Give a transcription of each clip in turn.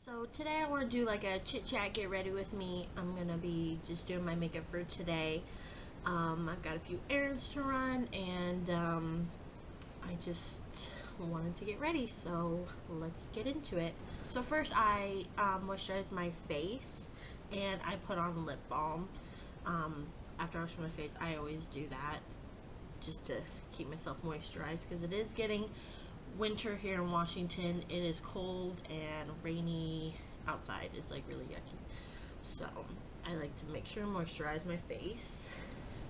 So today I want to do like a chit chat, get ready with me. I'm gonna be just doing my makeup for today. I've got a few errands to run, and I just wanted to get ready, so let's get into it. So first I moisturize my face, and I put on lip balm. After I wash my face, I always do that just to keep myself moisturized, because it is getting winter here in Washington. It is cold and rainy outside. It's like really yucky. So I like to make sure to moisturize my face.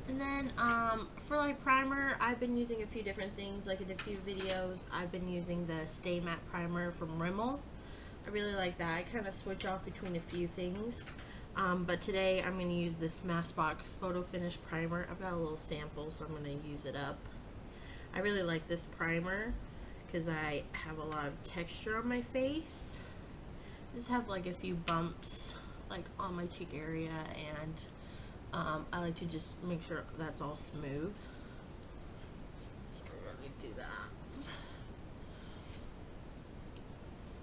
And then for like primer, I've been using a few different things. Like in a few videos, I've been using the Stay Matte Primer from Rimmel. I really like that. I kind of switch off between a few things. But today I'm going to use this Smashbox Photo Finish Primer. I've got a little sample, so I'm going to use it up. I really like this primer because I have a lot of texture on my face. I just have like a few bumps like on my cheek area, and I like to just make sure that's all smooth. So we're going to do that.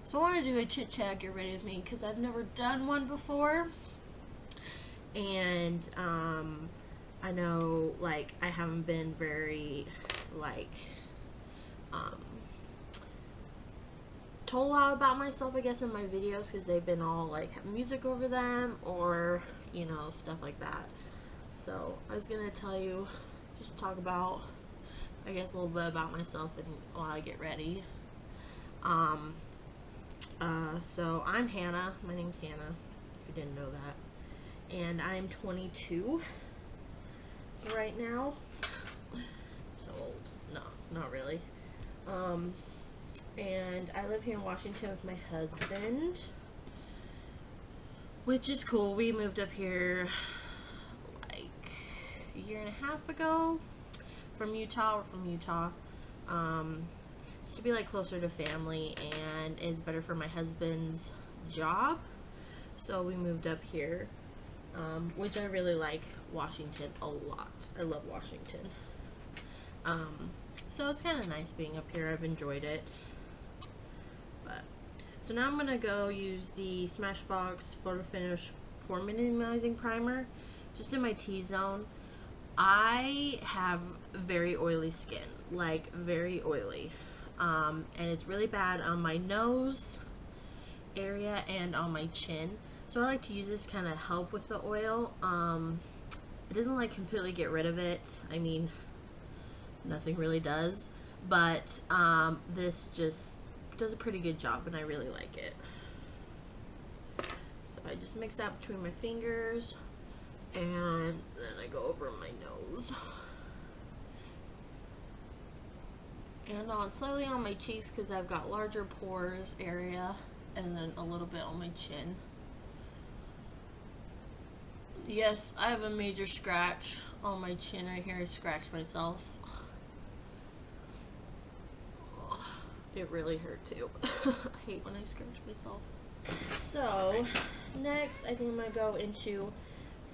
So I want to do a chit chat, get ready with me, because I've never done one before. And I know like I haven't been very like told a lot about myself, I guess, in my videos, because they've been all like have music over them, or you know, stuff like that. So I was gonna tell you, just talk about, I guess, a little bit about myself and while I get ready. So I'm Hannah. My name's Hannah, if you didn't know that, and I'm 22. So right now, so old. No, not really. And I live here in Washington with my husband, which is cool. We moved up here like a year and a half ago from Utah. We're from Utah. Just to be like closer to family, and it's better for my husband's job. So we moved up here, which I really like Washington a lot. I love Washington. So it's kind of nice being up here. I've enjoyed it. So now I'm going to go use the Smashbox Photo Finish Pore Minimizing Primer just in my T-zone. I have very oily skin, like very oily, and it's really bad on my nose area and on my chin. So I like to use this kind of help with the oil. It doesn't like completely get rid of it. I mean, nothing really does, but this just does a pretty good job, and I really like it. So I just mix that between my fingers, and then I go over my nose and on slightly on my cheeks, because I've got larger pores area, and then a little bit on my chin. Yes, I have a major scratch on my chin right here. I scratched myself. It really hurt too. I hate when I scratch myself. So next, I think I'm gonna go into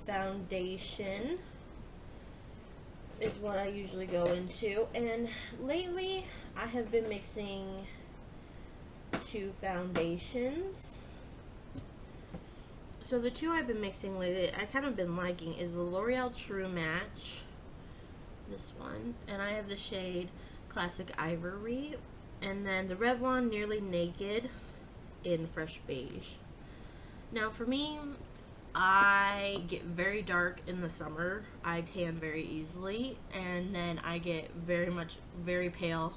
foundation, is what I usually go into. And lately I have been mixing two foundations. So the two I've been mixing lately, I kind of been liking, is the L'Oreal True Match, this one, and I have the shade Classic Ivory, and then the Revlon Nearly Naked in Fresh Beige. Now for me, I get very dark in the summer. I tan very easily, and then I get very pale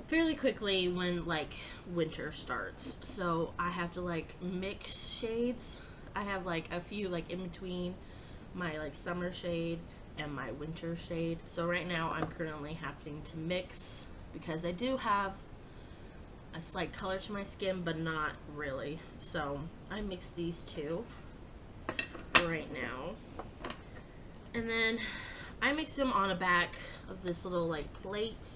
fairly quickly when like winter starts. So I have to like mix shades. I have like a few like in between my like summer shade and my winter shade. So right now I'm currently having to mix, because I do have a slight color to my skin, but not really. So I mix these two for right now, and then I mix them on a back of this little like plate.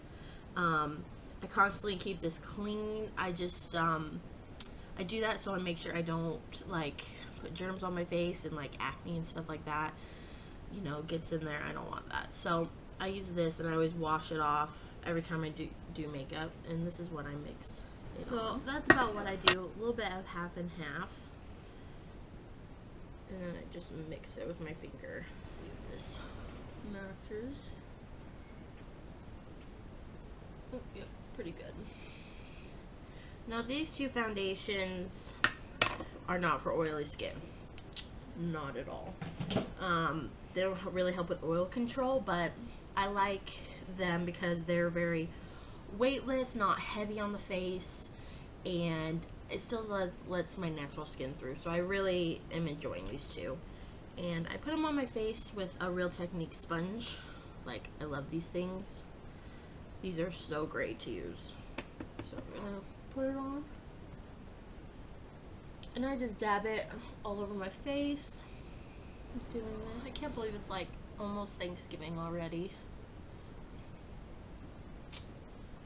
I constantly keep this clean. I just I do that so I make sure I don't like put germs on my face and like acne and stuff like that, you know, gets in there. I don't want that. So I use this, and I always wash it off every time I do makeup, and this is what I mix So that's about what I do. A little bit of half and half. And then I just mix it with my finger. See if this matches. Oh, yep, pretty good. Now these two foundations are not for oily skin. Not at all. They don't really help with oil control, but I like them because they're very weightless, not heavy on the face, and it still lets my natural skin through. So I really am enjoying these two. And I put them on my face with a Real Technique sponge. Like, I love these things. These are so great to use. So I'm gonna put it on. And I just dab it all over my face. Doing that. I can't believe it's like almost Thanksgiving already.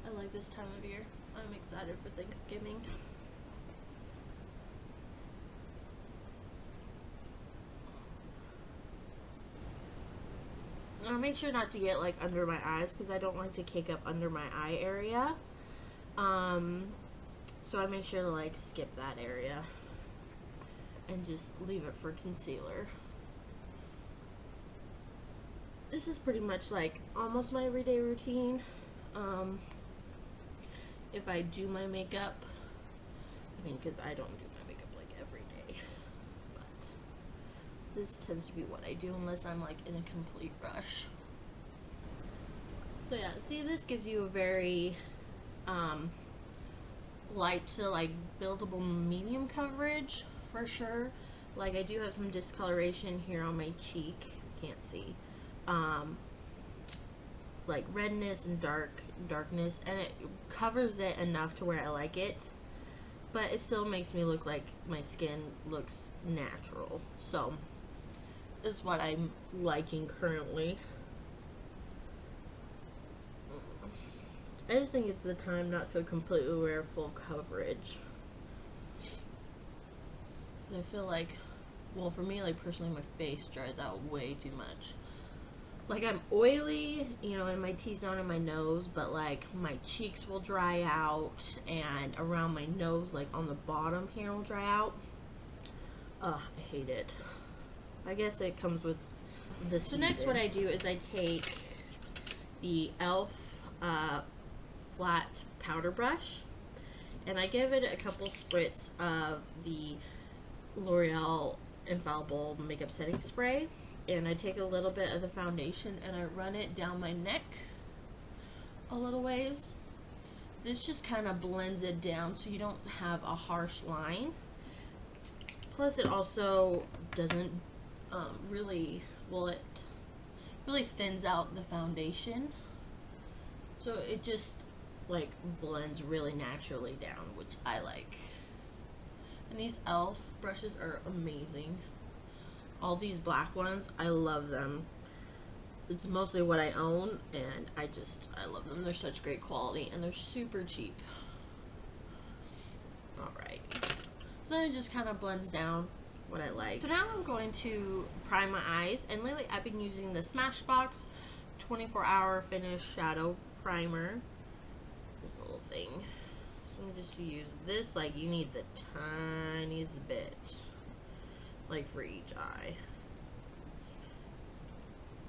I like this time of year. I'm excited for Thanksgiving. I'll make sure not to get like under my eyes because I don't like to cake up under my eye area. So I make sure to like skip that area and just leave it for concealer. This is pretty much like almost my everyday routine. If I do my makeup, I mean, because I don't do my makeup like every day, but this tends to be what I do unless I'm like in a complete rush. So yeah, see, this gives you a very light to like buildable medium coverage for sure. Like I do have some discoloration here on my cheek, you can't see, like redness and darkness, and it covers it enough to where I like it, but it still makes me look like my skin looks natural. So this is what I'm liking currently. I just think it's the time not to completely wear full coverage. I feel like, well, for me, like personally, my face dries out way too much. Like I'm oily, you know, in my T-zone and my nose, but like my cheeks will dry out, and around my nose, like on the bottom here, will dry out. Ugh, I hate it. I guess it comes with the season. So next what I do is I take the e.l.f. Flat powder brush, and I give it a couple spritz of the L'Oreal Infallible Makeup Setting Spray, and I take a little bit of the foundation and I run it down my neck a little ways. This just kind of blends it down so you don't have a harsh line. Plus it also doesn't really, well, it really thins out the foundation. So it just like blends really naturally down, which I like. And these e.l.f. brushes are amazing. All these black ones, I love them. It's mostly what I own, and I love them. They're such great quality, and they're super cheap. Alright. So then it just kind of blends down what I like. So now I'm going to prime my eyes, and lately I've been using the Smashbox 24-hour Finish Shadow Primer. This little thing. So I'm just use this, like you need the tiniest bit, like for each eye.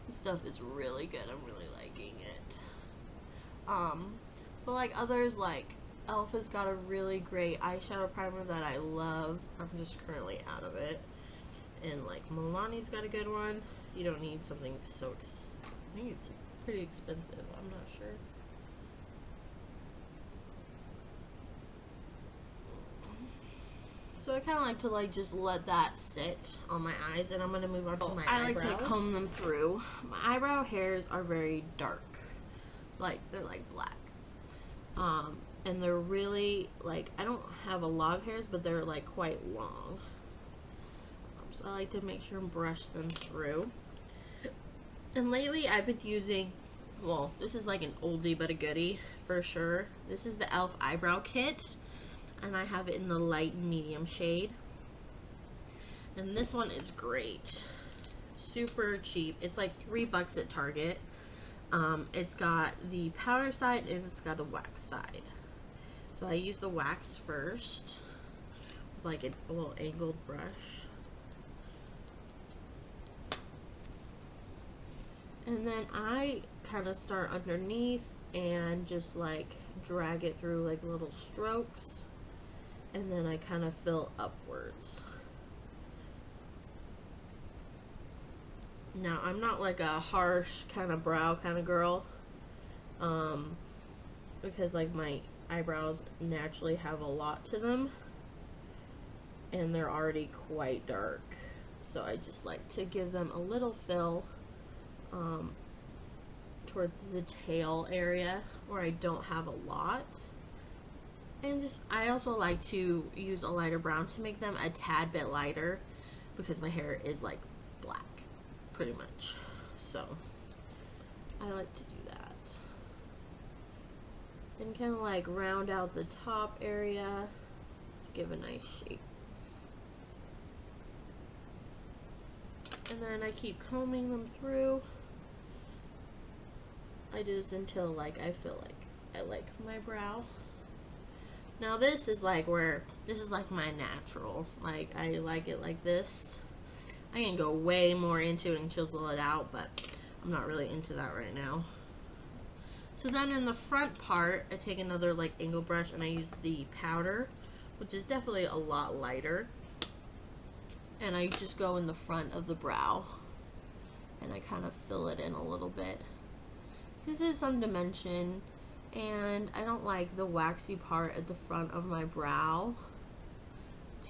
This stuff is really good. I'm really liking it. But like others, like e.l.f. has got a really great eyeshadow primer that I love. I'm just currently out of it. And like Milani's got a good one. You don't need something so I think it's pretty expensive. I'm not sure. So I kind of like to like just let that sit on my eyes, and I'm going to move on to my eyebrows. I like to comb them through. My eyebrow hairs are very dark. Like, they're like black. And they're really, like, I don't have a lot of hairs, but they're like quite long. So I like to make sure and brush them through. And lately I've been using, well, this is like an oldie but a goodie for sure. This is the e.l.f. eyebrow kit, and I have it in the light medium shade. And this one is great. Super cheap. It's like $3 at Target. It's got the powder side and it's got a wax side. So I use the wax first with like a little angled brush. And then I kind of start underneath and just like drag it through like little strokes. And then I kind of fill upwards. Now, I'm not like a harsh kind of brow kind of girl. Because like my eyebrows naturally have a lot to them. And they're already quite dark. So I just like to give them a little fill towards the tail area where I don't have a lot. And just, I also like to use a lighter brown to make them a tad bit lighter because my hair is like black pretty much. So I like to do that. And kind of like round out the top area to give a nice shape. And then I keep combing them through. I do this until like I feel like I like my brow. Now this is like where, this is like my natural. Like I like it like this. I can go way more into it and chisel it out, but I'm not really into that right now. So then in the front part, I take another like angle brush and I use the powder, which is definitely a lot lighter. And I just go in the front of the brow and I kind of fill it in a little bit. This is some dimension, and I don't like the waxy part at the front of my brow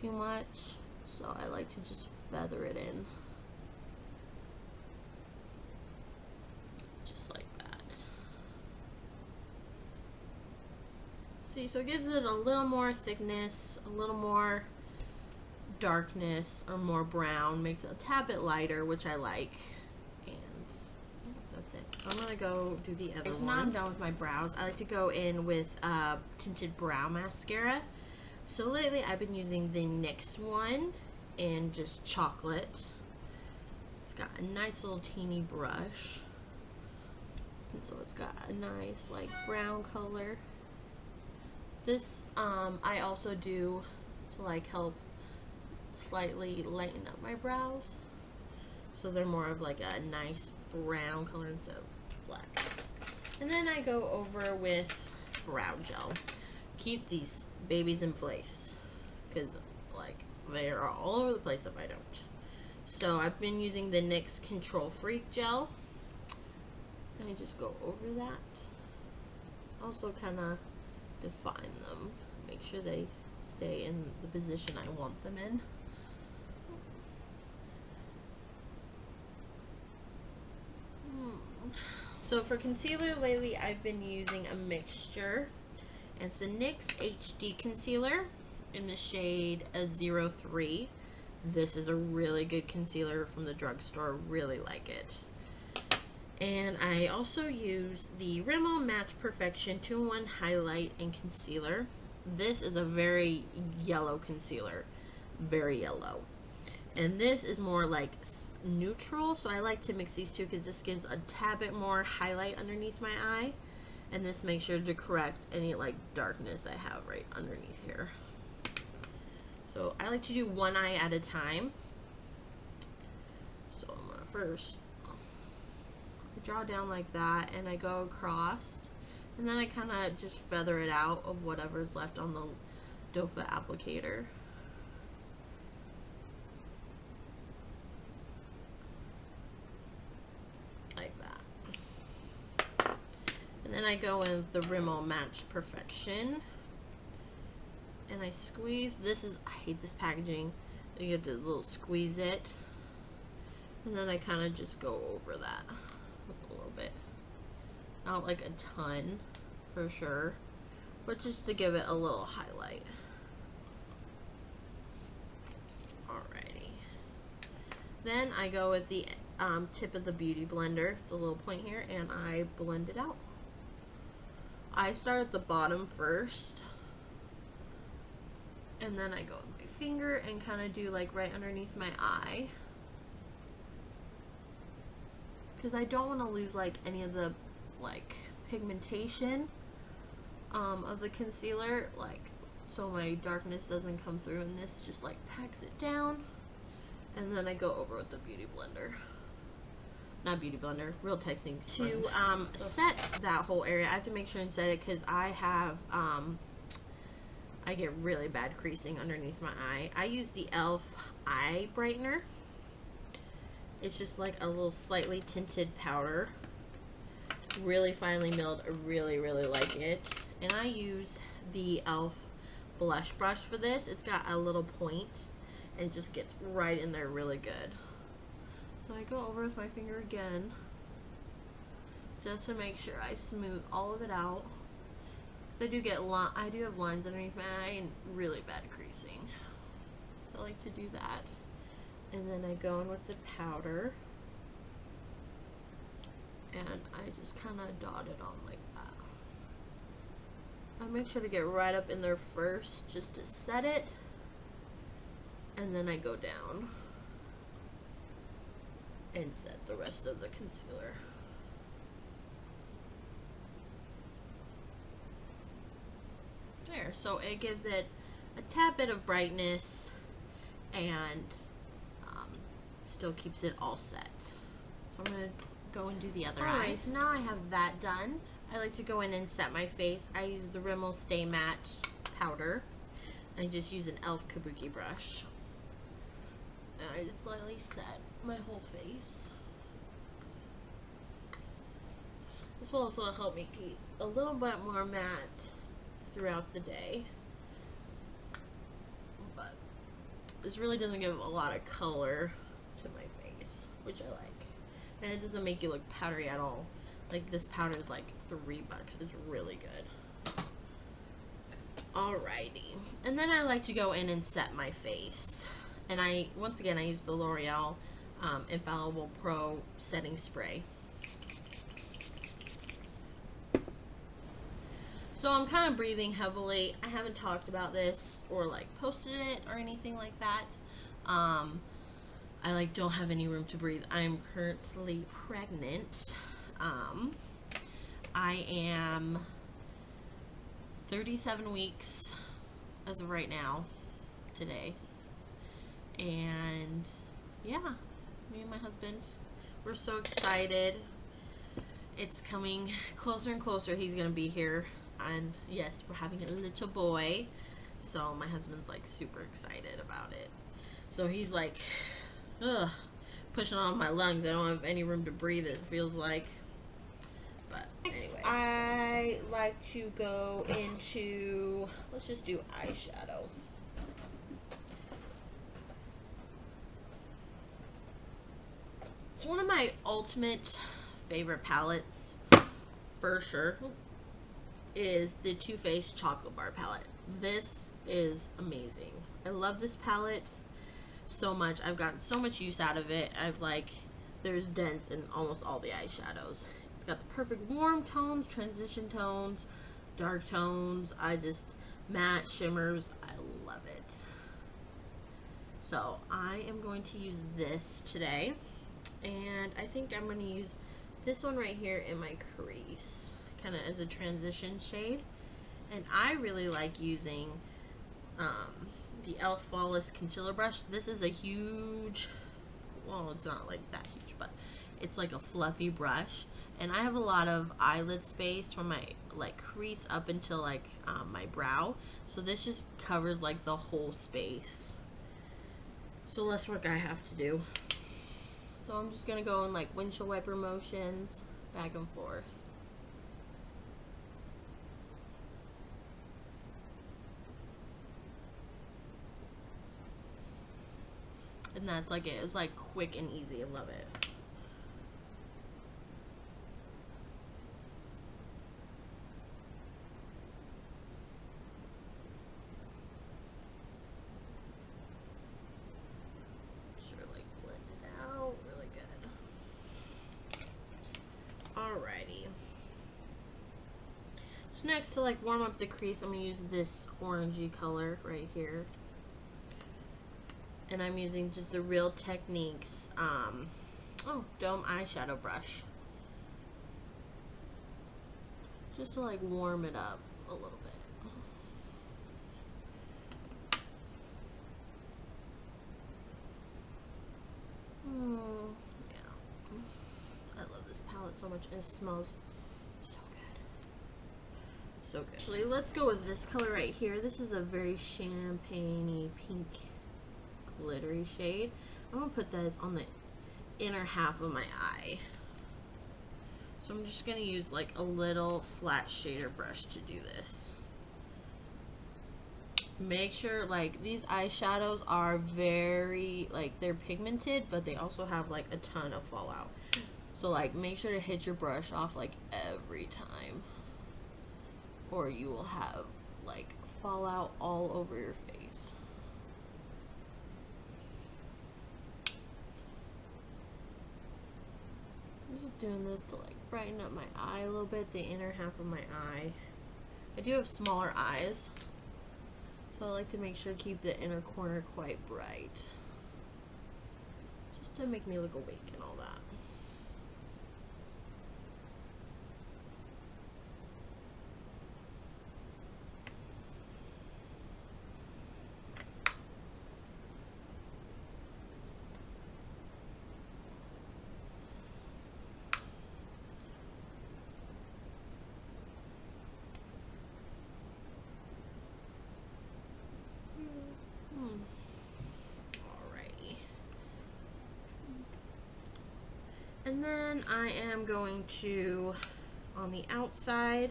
too much, so I like to just feather it in. Just like that. See, so it gives it a little more thickness, a little more darkness, or more brown, makes it a tad bit lighter, which I like. That's it. So I'm gonna go do the other one. So now I'm done with my brows. I like to go in with tinted brow mascara. So lately I've been using the NYX one in just chocolate. It's got a nice little teeny brush. And so it's got a nice like brown color. This I also do to like help slightly lighten up my brows. So they're more of like a nice brown color instead of black. And then I go over with brow gel. Keep these babies in place because like they are all over the place if I don't. So I've been using the NYX Control Freak gel. And I just go over that. Also kind of define them. Make sure they stay in the position I want them in. So for concealer lately, I've been using a mixture. And it's the NYX HD concealer in the shade 03. This is a really good concealer from the drugstore. Really like it. And I also use the Rimmel Match Perfection 2-in-1 Highlight and Concealer. This is a very yellow concealer. Very yellow. And this is more like neutral, so I like to mix these two because this gives a tad bit more highlight underneath my eye, and this makes sure to correct any like darkness I have right underneath here. So I like to do one eye at a time. So I'm gonna first draw down like that, and I go across, and then I kind of just feather it out of whatever's left on the doe foot applicator. And then I go in with the Rimmel Match Perfection. And I squeeze. This is, I hate this packaging. You have to little squeeze it. And then I kind of just go over that a little bit. Not like a ton, for sure. But just to give it a little highlight. Alrighty. Then I go with the tip of the Beauty Blender, the little point here, and I blend it out. I start at the bottom first, and then I go with my finger and kind of do like right underneath my eye, because I don't want to lose like any of the like pigmentation of the concealer, like, so my darkness doesn't come through, and this just like packs it down. And then I go over with the beauty blender. Not beauty blender, real texting sponge. To set that whole area, I have to make sure and set it because I have I get really bad creasing underneath my eye. I use the e.l.f. eye brightener. It's just like a little slightly tinted powder. Really finely milled. I really, really like it. And I use the e.l.f. blush brush for this. It's got a little point and it just gets right in there really good. So I go over with my finger again just to make sure I smooth all of it out. So I do have lines underneath my eye and really bad creasing. So I like to do that. And then I go in with the powder. And I just kind of dot it on like that. I make sure to get right up in there first just to set it. And then I go down and set the rest of the concealer. There, so it gives it a tad bit of brightness and still keeps it all set. So I'm going to go and do the other eye. Alright, so now I have that done. I like to go in and set my face. I use the Rimmel Stay Matte powder. I just use an e.l.f. kabuki brush. And I just slightly set my whole face. This will also help me keep a little bit more matte throughout the day. But this really doesn't give a lot of color to my face, which I like. And it doesn't make you look powdery at all. Like, this powder is like $3. It's really good. Alrighty. And then I like to go in and set my face. And once again, I use the L'Oreal Infallible Pro Setting Spray. So I'm kind of breathing heavily. I haven't talked about this or like posted it or anything like that. I like don't have any room to breathe. I am currently pregnant. I am 37 weeks as of right now, today. And yeah, me and my husband, we're so excited. It's coming closer and closer. He's gonna be here. And yes, we're having a little boy. So my husband's like super excited about it. So he's like, ugh, pushing on my lungs. I don't have any room to breathe, it feels like. But anyway. I like to go into, let's just do eyeshadow. It's one of my ultimate favorite palettes, for sure, is the Too Faced Chocolate Bar palette. This is amazing. I love this palette so much. I've gotten so much use out of it. There's dents in almost all the eyeshadows. It's got the perfect warm tones, transition tones, dark tones. Matte shimmers. I love it. So I am going to use this today. And I think I'm going to use this one right here in my crease, kind of as a transition shade. And I really like using the e.l.f. Flawless Concealer Brush. This is a huge, well, it's not like that huge, but it's like a fluffy brush. And I have a lot of eyelid space from my crease up until my brow. So this just covers like the whole space. So less work I have to do. So I'm just going to go in like windshield wiper motions, back and forth. And that's like it. It's like quick and easy. I love it. Alrighty. So next, to like warm up the crease, I'm going to use this orangey color right here. And I'm using just the Real Techniques Dome eyeshadow brush. Just to like warm it up. a little bit. Yeah. I love this palette so much, and it smells so good. So good. Actually, let's go with this color right here. This is a very champagne-y pink glittery shade. I'm gonna put this on the inner half of my eye. So I'm just gonna use like a little flat shader brush to do this. Make sure, like, these eyeshadows are very, like, they're pigmented, but they also have like a ton of fallout. So like, make sure to hit your brush off like every time, or you will have like fallout all over your face. I'm just doing this to like brighten up my eye a little bit, the inner half of my eye. I do have smaller eyes, so I like to make sure to keep the inner corner quite bright, just to make me look awake and all that. And then I am going to, on the outside,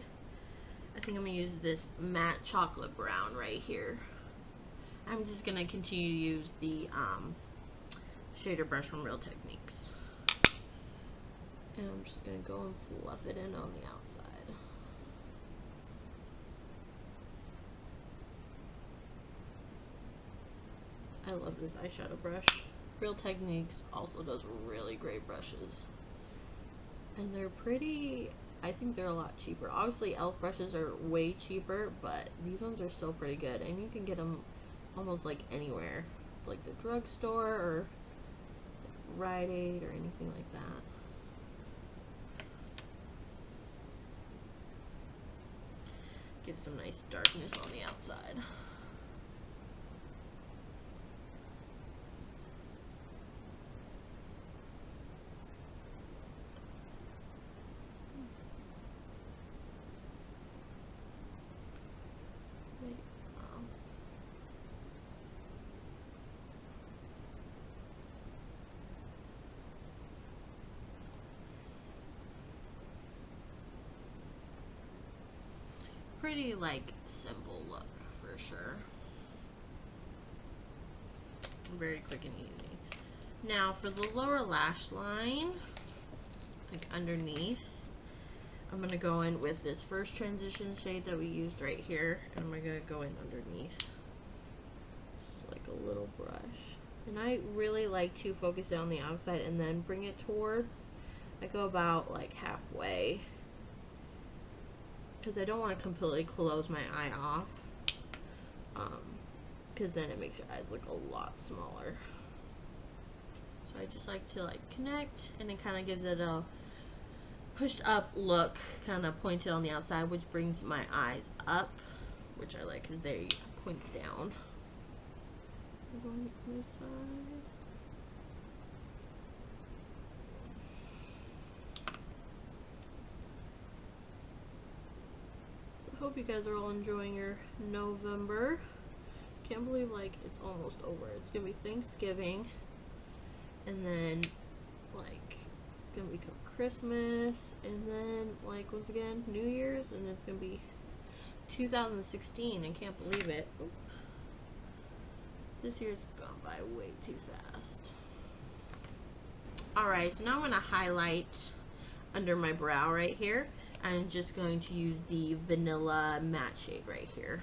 I think I'm going to use this matte chocolate brown right here. I'm just going to continue to use the shader brush from Real Techniques. And I'm just going to go and fluff it in on the outside. I love this eyeshadow brush. Real Techniques also does really great brushes, and they're pretty, I think they're a lot cheaper. Obviously e.l.f. brushes are way cheaper, but these ones are still pretty good, and you can get them almost like anywhere, like the drugstore or Rite Aid or anything like that. Gives some nice darkness on the outside. Pretty like simple look for sure. Very quick and easy. Now for the lower lash line, like underneath, I'm gonna go in with this first transition shade that we used right here, and I'm gonna go in underneath, just like a little brush. And I really like to focus it on the outside and then bring it towards. I go about like halfway, because I don't want to completely close my eye off, because then it makes your eyes look a lot smaller. So I just like to like connect, and it kind of gives it a pushed up look, kind of pointed on the outside, which brings my eyes up, which I like because they point down. I'm going to the other side. Hope you guys are all enjoying your November. Can't believe like it's almost over. It's gonna be Thanksgiving, and then like it's gonna become Christmas, and then like once again New Year's, and it's gonna be 2016. I can't believe it. Oop. This year's gone by way too fast. Alright, so now I'm gonna highlight under my brow right here. I'm just going to use the vanilla matte shade right here.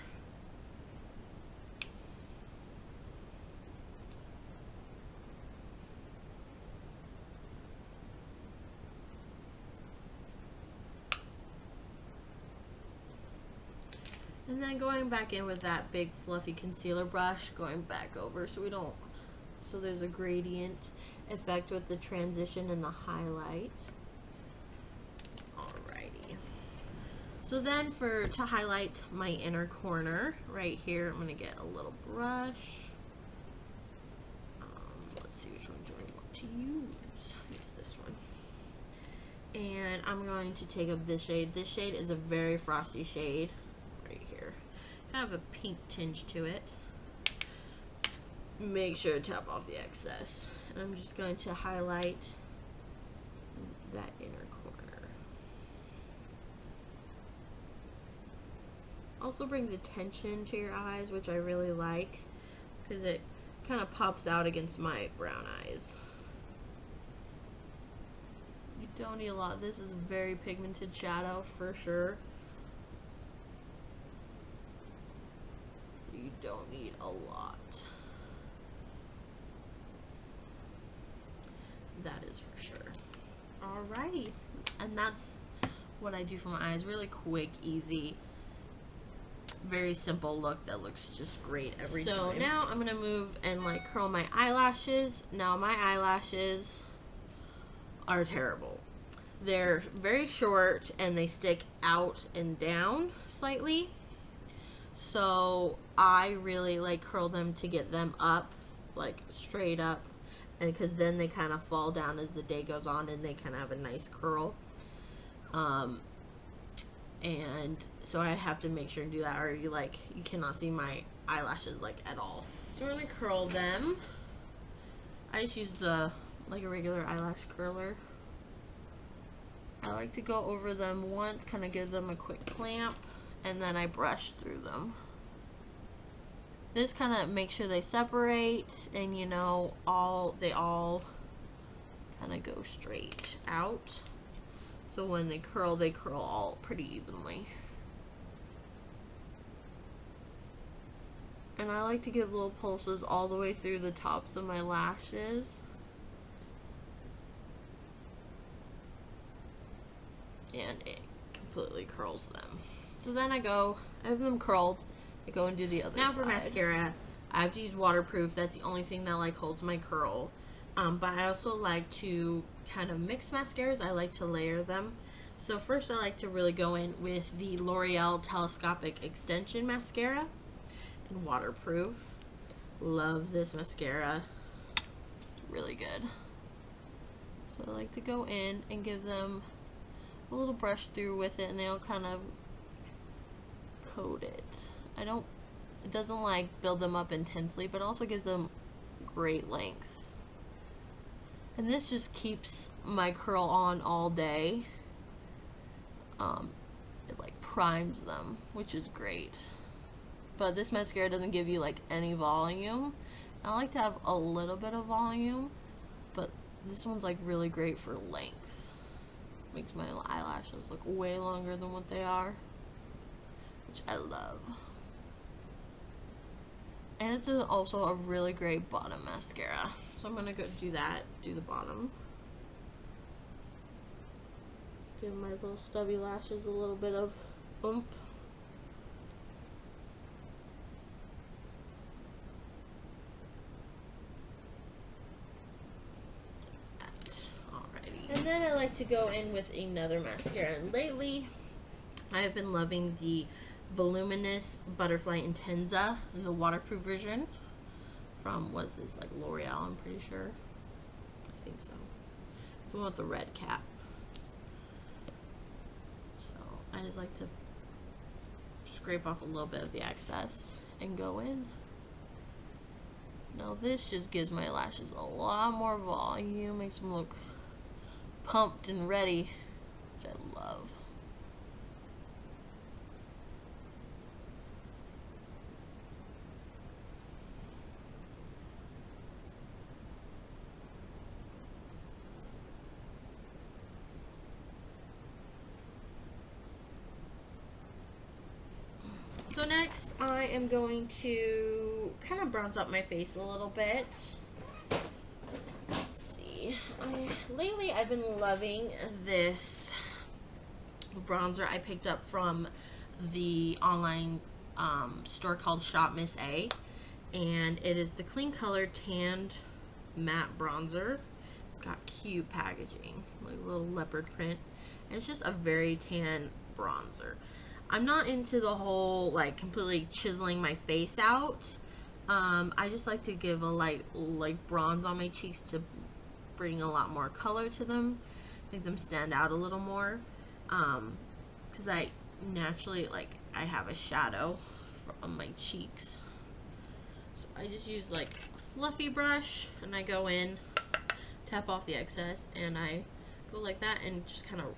And then going back in with that big fluffy concealer brush, going back over so there's a gradient effect with the transition and the highlight. So So then to highlight my inner corner right here, I'm going to get a little brush. Let's see, which one do I want to use? Use this one. And I'm going to take up this shade. This shade is a very frosty shade right here. Kind of a pink tinge to it. Make sure to tap off the excess. And I'm just going to highlight that inner corner. Also brings attention to your eyes, which I really like, because it kind of pops out against my brown eyes. You don't need a lot. This is a very pigmented shadow for sure. So you don't need a lot. That is for sure. Alrighty. And that's what I do for my eyes. Really quick, easy, very simple look that looks just great every time. So now I'm gonna move and like curl my eyelashes. Now my eyelashes are terrible. They're very short and they stick out and down slightly. So I really like curl them to get them up, like straight up, and because then they kind of fall down as the day goes on and they kind of have a nice curl. And so I have to make sure to do that, or you cannot see my eyelashes like at all. So we're gonna curl them. I just use a regular eyelash curler. I like to go over them once, kind of give them a quick clamp, and then I brush through them. This kind of makes sure they separate, and you know, they all kind of go straight out. So when they curl all pretty evenly. And I like to give little pulses all the way through the tops of my lashes. And it completely curls them. So then I have them curled, I go and do the other side. Now for mascara, I have to use waterproof. That's the only thing that holds my curl. But I also like to kind of mix mascaras. I like to layer them. So first I like to really go in with the L'Oreal Telescopic Extension Mascara in waterproof. Love this mascara. It's really good. So I like to go in and give them a little brush through with it, and they'll kind of coat it. It doesn't build them up intensely, but also gives them great length. And this just keeps my curl on all day. It primes them, which is great. But this mascara doesn't give you any volume. I like to have a little bit of volume, but this one's really great for length. Makes my eyelashes look way longer than what they are, which I love. And it's also a really great bottom mascara. So I'm gonna go do the bottom. Give my little stubby lashes a little bit of oomph. Alrighty. And then I like to go in with another mascara. And lately, I have been loving the Voluminous Butterfly Intenza, the waterproof version from, what is this, L'Oreal, I'm pretty sure. I think so. It's the one with the red cap. So I just like to scrape off a little bit of the excess and go in. Now this just gives my lashes a lot more volume, makes them look pumped and ready, which I love. So next, I am going to kind of bronze up my face a little bit. Let's see. Lately, I've been loving this bronzer I picked up from the online store called Shop Miss A. And it is the Clean Color Tanned Matte Bronzer. It's got cute packaging, like a little leopard print. And it's just a very tan bronzer. I'm not into the whole like completely chiseling my face out. I just like to give a light like bronze on my cheeks to bring a lot more color to them, make them stand out a little more. Because I naturally, like, I have a shadow on my cheeks. So I just use like a fluffy brush and I go in, tap off the excess, and I go like that and just kind of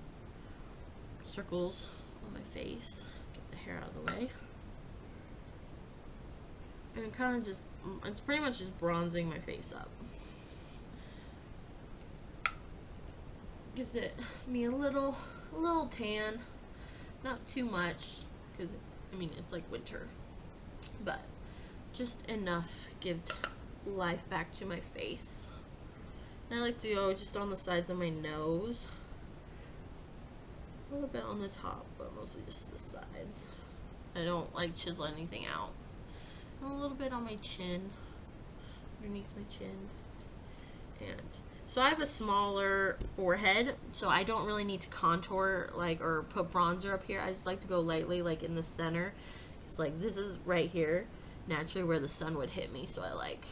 circles on my face, get the hair out of the way. And kind of just, it's pretty much just bronzing my face up. Gives me a little tan, not too much, because I mean it's like winter, but just enough give life back to my face. And I like to go just on the sides of my nose, a little bit on the top, but mostly just the sides. I don't like chisel anything out. And a little bit on my chin, underneath my chin. And so I have a smaller forehead, so I don't really need to contour like or put bronzer up here. I just like to go lightly like in the center. It's like this is right here, naturally where the sun would hit me, so I like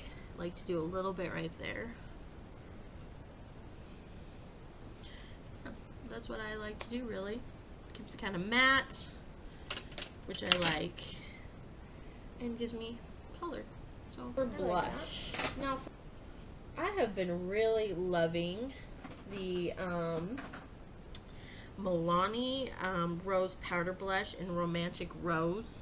to do a little bit right there. Yeah, that's what I like to do, really. Keeps it kind of matte, which I like, and gives me color. So for blush, now I have been really loving the Milani Rose Powder Blush in Romantic Rose.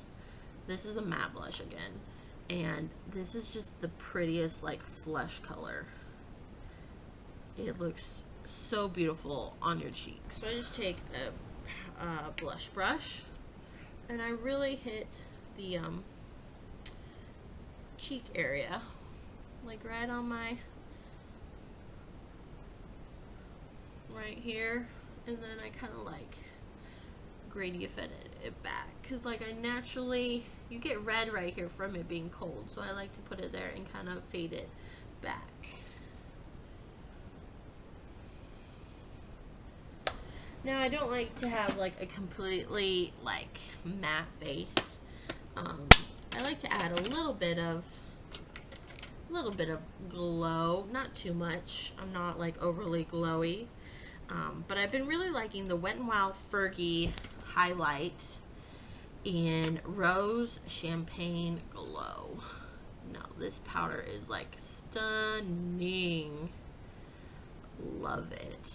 This is a matte blush again, and this is just the prettiest like flesh color. It looks so beautiful on your cheeks. So I just take a blush brush and I really hit the cheek area, like right on my right here, and then I kind of like gradient it back, because like I naturally, you get red right here from it being cold, so I like to put it there and kind of fade it back. Now I don't like to have like a completely like matte face. I like to add a little bit of glow, not too much. I'm not like overly glowy. But I've been really liking the Wet n Wild Fergie highlight in Rose Champagne Glow. Now this powder is like stunning. Love it.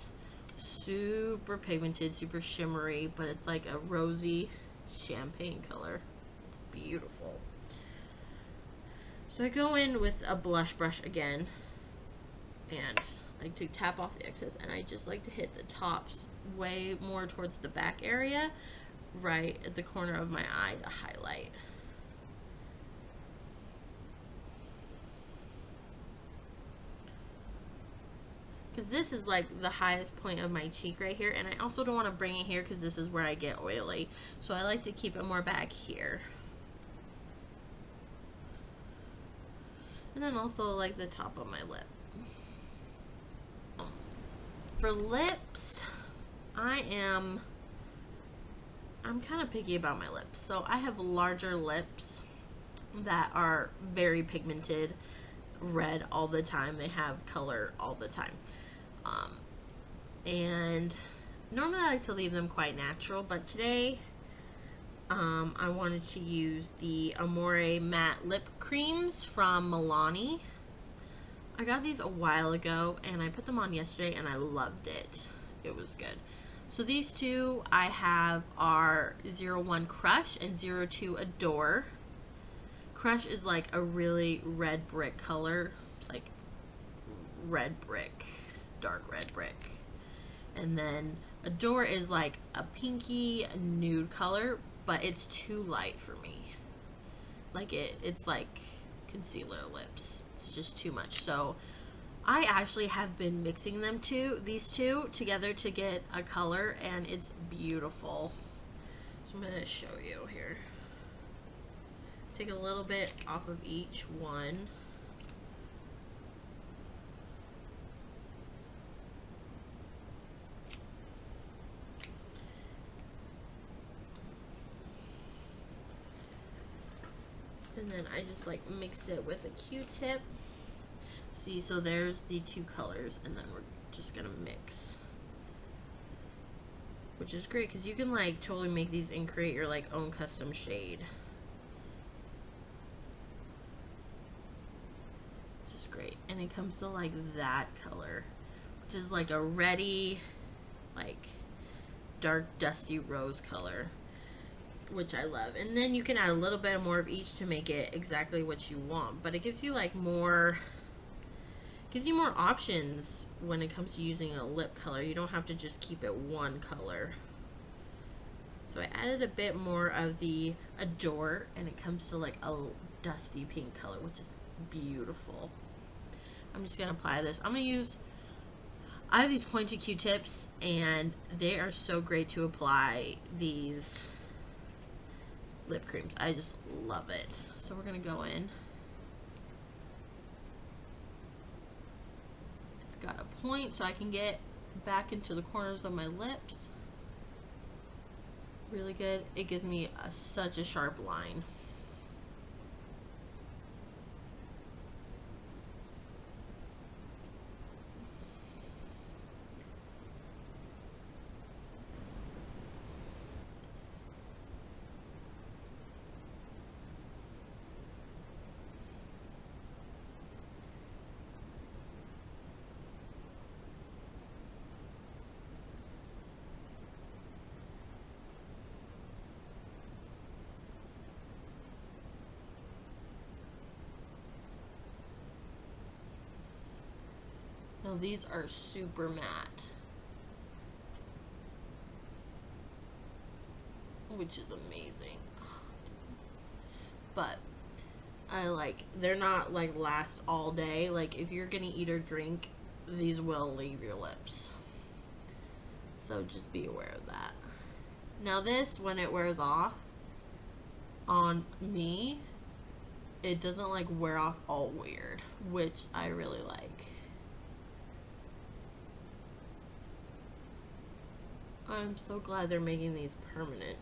Super pigmented, super shimmery, but it's like a rosy champagne color. It's beautiful. So I go in with a blush brush again, and I like to tap off the excess, and I just like to hit the tops way more towards the back area, right at the corner of my eye to highlight. Because this is like the highest point of my cheek right here, and I also don't want to bring it here because this is where I get oily, so I like to keep it more back here. And then also like the top of my lip. For lips, I'm kind of picky about my lips. So I have larger lips that are very pigmented, red all the time. They have color all the time. And normally I like to leave them quite natural, but today I wanted to use the Amore Matte Lip Creams from Milani. I got these a while ago, and I put them on yesterday, and I loved it. It was good. So these two I have are 01 Crush and 02 Adore. Crush is like a really red brick color. It's like red brick, dark red brick. And then Adore is like a pinky nude color, but it's too light for me. Like it's like concealer lips. It's just too much. So I actually have been mixing these two together to get a color, and it's beautiful. So I'm gonna show you here. Take a little bit off of each one. And then I just like mix it with a Q-tip. See, so there's the two colors, and then we're just gonna mix. Which is great because you can like totally make these and create your like own custom shade. Which is great. And it comes to like that color, which is like a reddy, like dark dusty rose color, which I love. And then you can add a little bit more of each to make it exactly what you want, but it gives you like more, gives you more options when it comes to using a lip color. You don't have to just keep it one color. So I added a bit more of the Adore, and it comes to like a dusty pink color, which is beautiful. I'm just gonna apply this. I'm gonna use, I have these pointy Q-tips, and they are so great to apply these lip creams. I just love it. So we're gonna go in. It's got a point so I can get back into the corners of my lips. Really good. It gives me such a sharp line. Now these are super matte, which is amazing. But I like, they're not like last all day. Like if you're gonna eat or drink, these will leave your lips. So just be aware of that. Now this, when it wears off on me, it doesn't like wear off all weird, which I really like. I'm so glad they're making these permanent.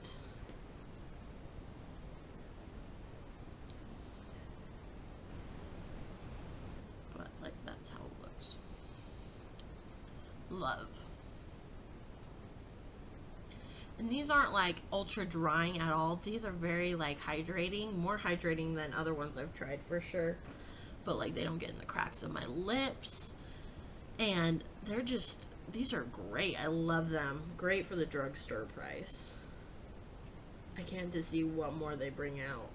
But like that's how it looks. Love. And these aren't like ultra drying at all. These are very like hydrating, more hydrating than other ones I've tried for sure. But like they don't get in the cracks of my lips. And they're just, these are great. I love them. Great for the drugstore price. I can't just see what more they bring out.